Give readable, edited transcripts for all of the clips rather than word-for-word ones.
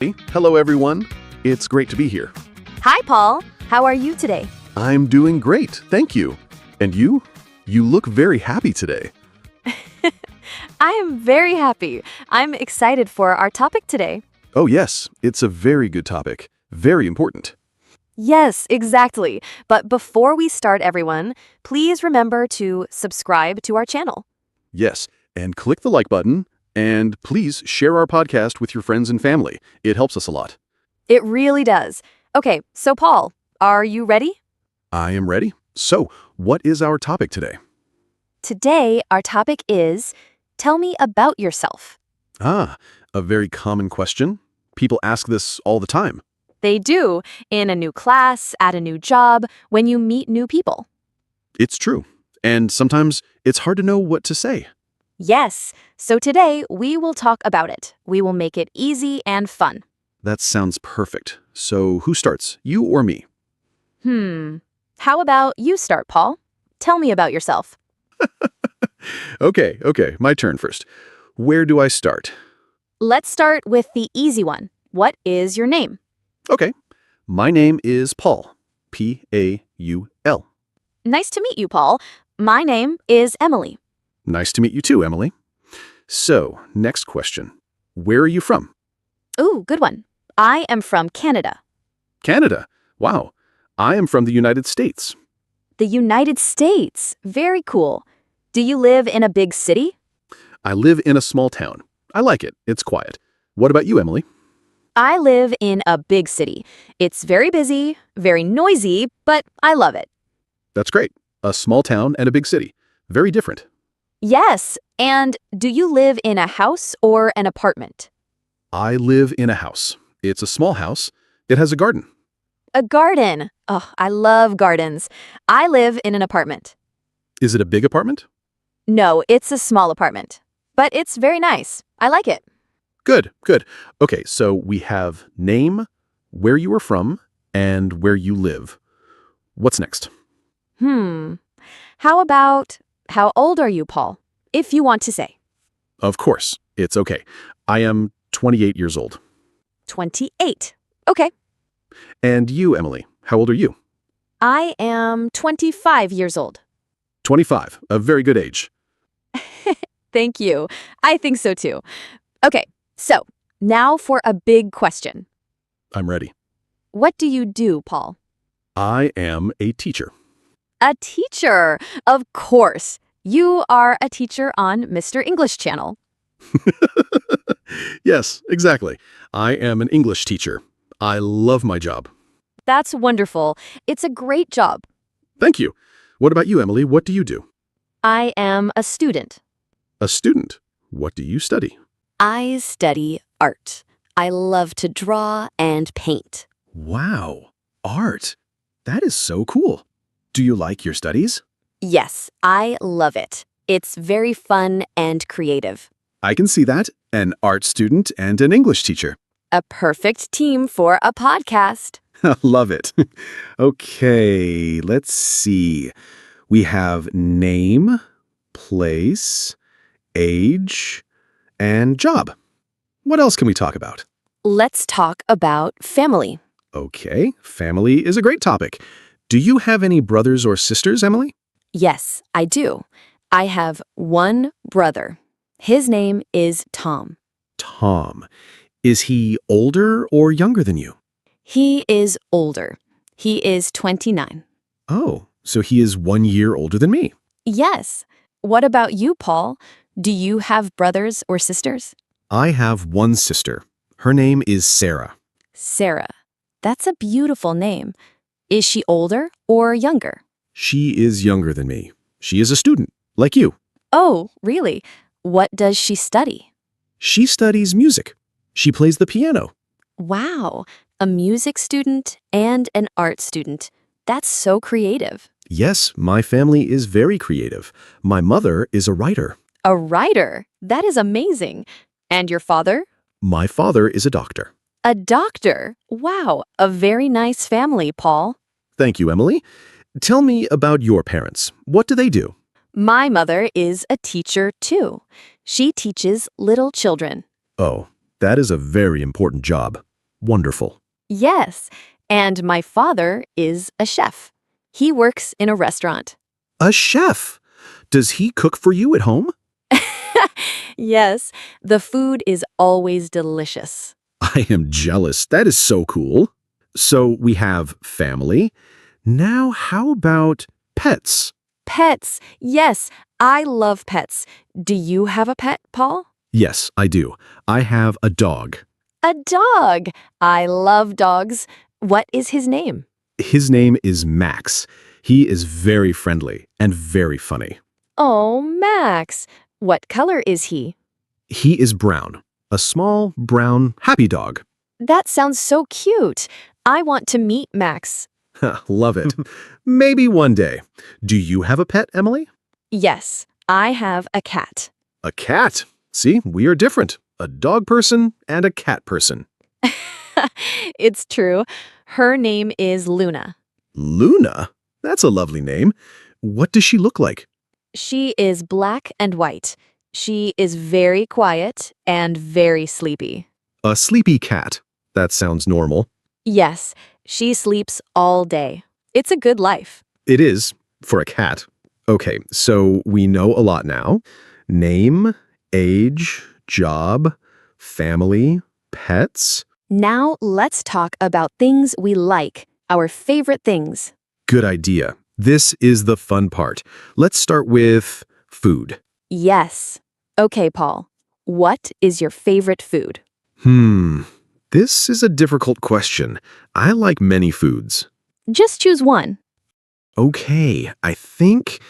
Hello, everyone. It's great to be here. Hi, Paul. How are you today? I'm doing great, thank you. And you? You look very happy today. I am very happy. I'm excited for our topic today. Oh, yes, it's a very good topic. Very important. Yes, exactly. But before we start, everyone, please remember to subscribe to our channel. Yes, and click the like button, and please share our podcast with your friends and family. It helps us a lot. It really does. Okay, so Paul, are you ready? I am ready. So, what is our topic today? Today, our topic is Tell me about yourself. Ah, a very common question. People ask this all the time. They do, in a new class, at a new job, when you meet new people. It's true. And sometimes it's hard to know what to say. Yes, so today we will talk about it. We will make it easy and fun. That sounds perfect. So, who starts, you or me? How about you start, Paul? Tell me about yourself. Okay, my turn first. Where do I start? Let's start with the easy one. What is your name? Okay, my name is Paul. P-A-U-L. Nice to meet you, Paul. My name is Emily. Nice to meet you too, Emily. So, next question. Where are you from? Ooh, good one. I am from Canada. Canada. Wow. I am from the United States. The United States. Very cool. Do you live in a big city? I live in a small town. I like it. It's quiet. What about you, Emily? I live in a big city. It's very busy, very noisy, but I love it. That's great. A small town and a big city. Very different. Yes, and do you live in a house or an apartment? I live in a house. It's a small house. It has a garden. A garden. Oh, I love gardens. I live in an apartment. Is it a big apartment? No, it's a small apartment. But it's very nice. I like it. Good. Okay, so we have name, where you are from, and where you live. What's next? How about, how old are you, Paul? If you want to say. Of course, it's okay. I am 28 years old. 28. Okay. And you, Emily, how old are you? I am 25 years old. 25, a very good age. Thank you. I think so too. Okay, so now for a big question. I'm ready. What do you do, Paul? I am a teacher. A teacher. Of course. You are a teacher on Mr. English Channel. Yes, exactly. I am an English teacher. I love my job. That's wonderful. It's a great job. Thank you. What about you, Emily? What do you do? I am a student. A student. What do you study? I study art. I love to draw and paint. Wow, art. That is so cool. Do you like your studies? Yes, I love it. It's very fun and creative. I can see that. An art student and an English teacher. A perfect team for a podcast. Love it. Okay, let's see. We have name, place, age, and job. What else can we talk about? Let's talk about family. Okay, family is a great topic. Do you have any brothers or sisters, Emily? Yes, I do. I have one brother. His name is Tom. Tom. Is he older or younger than you? He is older. He is 29. Oh, so he is 1 year older than me. Yes. What about you, Paul? Do you have brothers or sisters? I have one sister. Her name is Sarah. Sarah. That's a beautiful name. Is she older or younger? She is younger than me. She is a student, like you. Oh, really? What does she study? She studies music. She plays the piano. Wow, a music student and an art student. That's so creative. Yes, my family is very creative. My mother is a writer. A writer? That is amazing. And your father? My father is a doctor. A doctor? Wow, a very nice family, Paul. Thank you, Emily. Tell me about your parents. What do they do? My mother is a teacher, too. She teaches little children. Oh, that is a very important job. Wonderful. Yes, and my father is a chef. He works in a restaurant. A chef. Does he cook for you at home? Yes, the food is always delicious. I am jealous. That is so cool. So we have family. Now, how about pets? Pets. Yes, I love pets. Do you have a pet, Paul? Yes, I do. I have a dog. A dog. I love dogs. What is his name? His name is Max. He is very friendly and very funny. Oh, Max. What color is he? He is brown. A small, brown, happy dog. That sounds so cute. I want to meet Max. Love it. Maybe one day. Do you have a pet, Emily? Yes, I have a cat. A cat. See, we are different. A dog person and a cat person. It's true. Her name is Luna. Luna? That's a lovely name. What does she look like? She is black and white. She is very quiet and very sleepy. A sleepy cat. That sounds normal. Yes, she sleeps all day. It's a good life. It is, for a cat. Okay, so we know a lot now. Name, age, job, family, pets. Now let's talk about things we like, our favorite things. Good idea. This is the fun part. Let's start with food. Yes. Okay, Paul. What is your favorite food? This is a difficult question. I like many foods. Just choose one. Okay, I think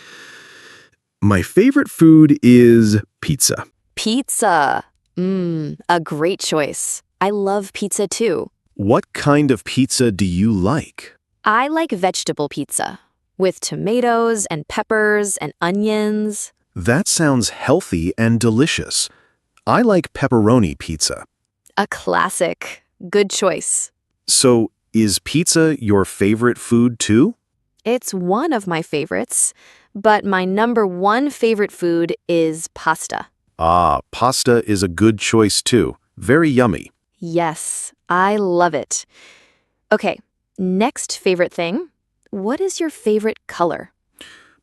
my favorite food is pizza. Pizza. A great choice. I love pizza too. What kind of pizza do you like? I like vegetable pizza with tomatoes and peppers and onions. That sounds healthy and delicious. I like pepperoni pizza. A classic. Good choice. So, is pizza your favorite food too? It's one of my favorites, but my number one favorite food is pasta. Ah, pasta is a good choice too. Very yummy. Yes, I love it. Okay, next favorite thing. What is your favorite color?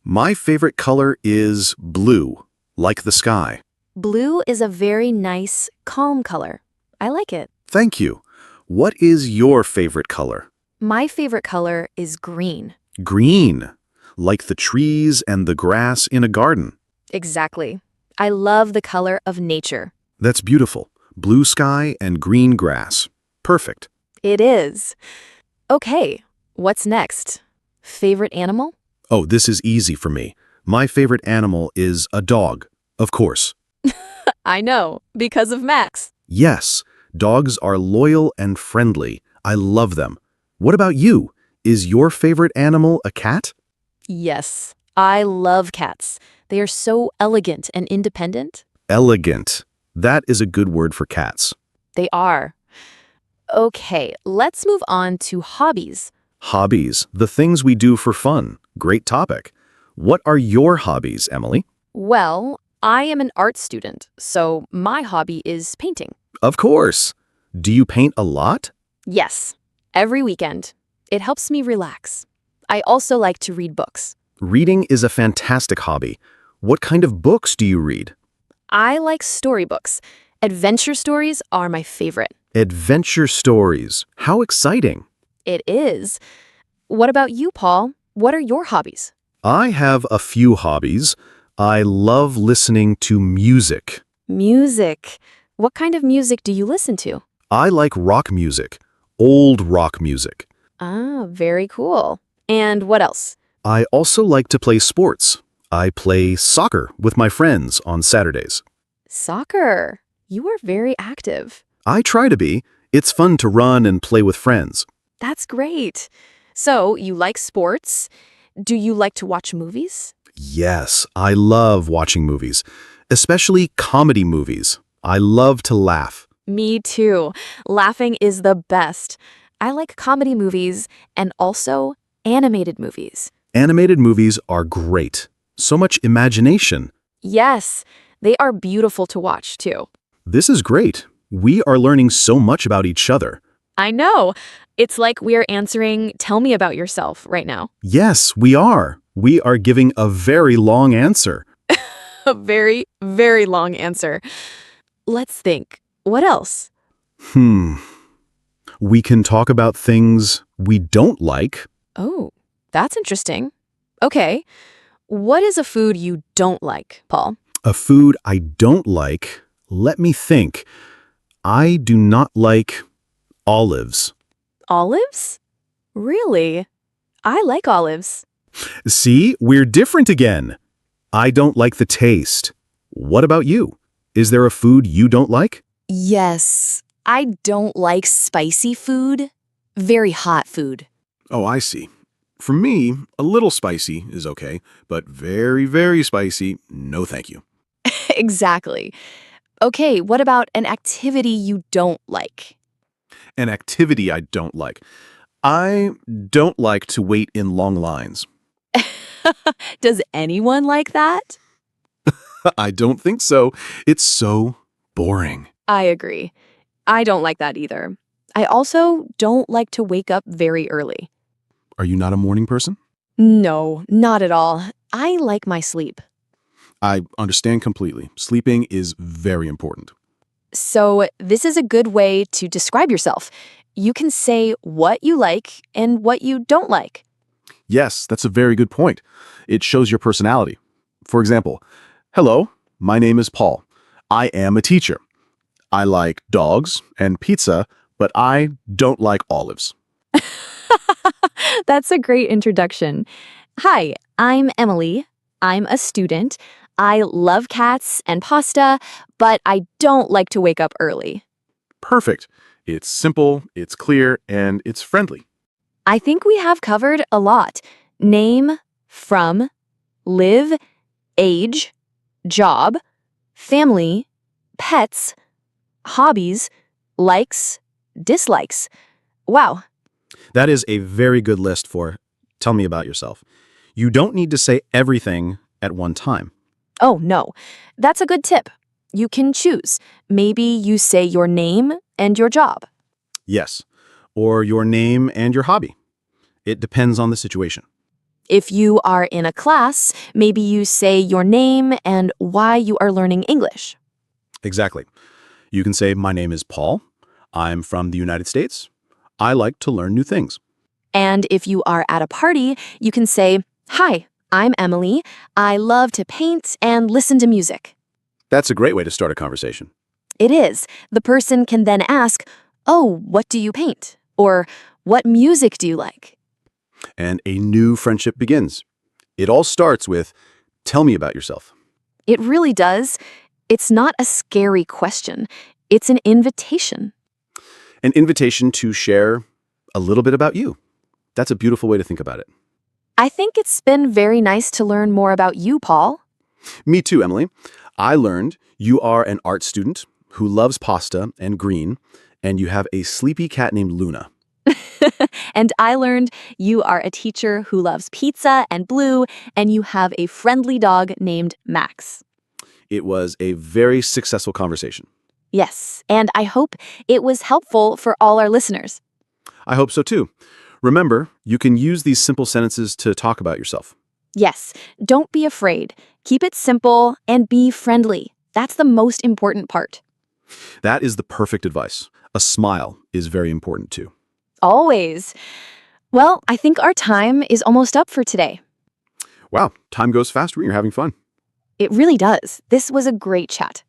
My favorite color is blue, like the sky. Blue is a very nice, calm color. I like it. Thank you. What is your favorite color? My favorite color is green. Green, like the trees and the grass in a garden. Exactly. I love the color of nature. That's beautiful. Blue sky and green grass. Perfect. It is. Okay, what's next? Favorite animal? Oh, this is easy for me. My favorite animal is a dog, of course. I know, because of Max. Yes, dogs are loyal and friendly. I love them. What about you? Is your favorite animal a cat? Yes, I love cats. They are so elegant and independent. Elegant. That is a good word for cats. They are. Okay, let's move on to hobbies. Hobbies, the things we do for fun. Great topic. What are your hobbies, Emily? Well, I am an art student, so my hobby is painting. Of course. Do you paint a lot? Yes, every weekend. It helps me relax. I also like to read books. Reading is a fantastic hobby. What kind of books do you read? I like storybooks. Adventure stories are my favorite. Adventure stories. How exciting. It is. What about you, Paul? What are your hobbies? I have a few hobbies. I love listening to music. Music. What kind of music do you listen to? I like rock music, old rock music. Ah, very cool. And what else? I also like to play sports. I play soccer with my friends on Saturdays. Soccer. You are very active. I try to be. It's fun to run and play with friends. That's great. So, you like sports. Do you like to watch movies? Yes, I love watching movies, especially comedy movies. I love to laugh. Me too. Laughing is the best. I like comedy movies and also animated movies. Animated movies are great. So much imagination. Yes, they are beautiful to watch too. This is great. We are learning so much about each other. I know. It's like we're answering, tell me about yourself right now. Yes, we are. We are giving a very long answer. A very, very long answer. Let's think. What else? We can talk about things we don't like. Oh, that's interesting. Okay. What is a food you don't like, Paul? A food I don't like. Let me think. I do not like olives. Olives? Really? I like olives. See, we're different again. I don't like the taste. What about you? Is there a food you don't like? Yes, I don't like spicy food. Very hot food. Oh, I see. For me, a little spicy is okay, but very, very spicy, no thank you. Exactly. Okay, what about an activity you don't like? An activity I don't like. I don't like to wait in long lines. Does anyone like that? I don't think so. It's so boring. I agree. I don't like that either. I also don't like to wake up very early. Are you not a morning person? No, not at all. I like my sleep. I understand completely. Sleeping is very important. So, this is a good way to describe yourself. You can say what you like and what you don't like. Yes, that's a very good point. It shows your personality. For example, hello, my name is Paul. I am a teacher. I like dogs and pizza, but I don't like olives. That's a great introduction. Hi, I'm Emily. I'm a student. I love cats and pasta, but I don't like to wake up early. Perfect. It's simple, it's clear, and it's friendly. I think we have covered a lot. Name, from, live, age, job, family, pets, hobbies, likes, dislikes. Wow. That is a very good list for tell me about yourself. You don't need to say everything at one time. Oh, no. That's a good tip. You can choose. Maybe you say your name and your job. Yes. Or your name and your hobby. It depends on the situation. If you are in a class, maybe you say your name and why you are learning English. Exactly. You can say, my name is Paul. I'm from the United States. I like to learn new things. And if you are at a party, you can say, hi, I'm Emily. I love to paint and listen to music. That's a great way to start a conversation. It is. The person can then ask, oh, what do you paint? Or what music do you like? And a new friendship begins. It all starts with, tell me about yourself. It really does. It's not a scary question. It's an invitation. An invitation to share a little bit about you. That's a beautiful way to think about it. I think it's been very nice to learn more about you, Paul. Me too, Emily. I learned you are an art student who loves pasta and green, and you have a sleepy cat named Luna. And I learned you are a teacher who loves pizza and blue, and you have a friendly dog named Max. It was a very successful conversation. Yes, and I hope it was helpful for all our listeners. I hope so too. Remember, you can use these simple sentences to talk about yourself. Yes, don't be afraid. Keep it simple and be friendly. That's the most important part. That is the perfect advice. A smile is very important too. Always. Well, I think our time is almost up for today. Wow, time goes fast when you're having fun. It really does. This was a great chat.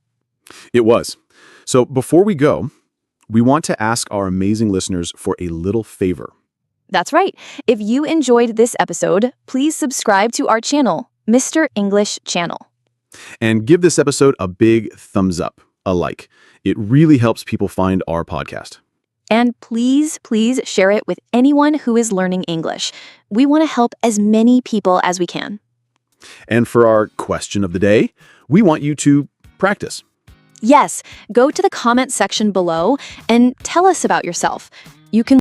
It was. So before we go, we want to ask our amazing listeners for a little favor. That's right. If you enjoyed this episode, please subscribe to our channel, Mr. English Channel. And give this episode a big thumbs up, a like. It really helps people find our podcast. And please, please share it with anyone who is learning English. We want to help as many people as we can. And for our question of the day, we want you to practice. Yes, go to the comment section below and tell us about yourself. You can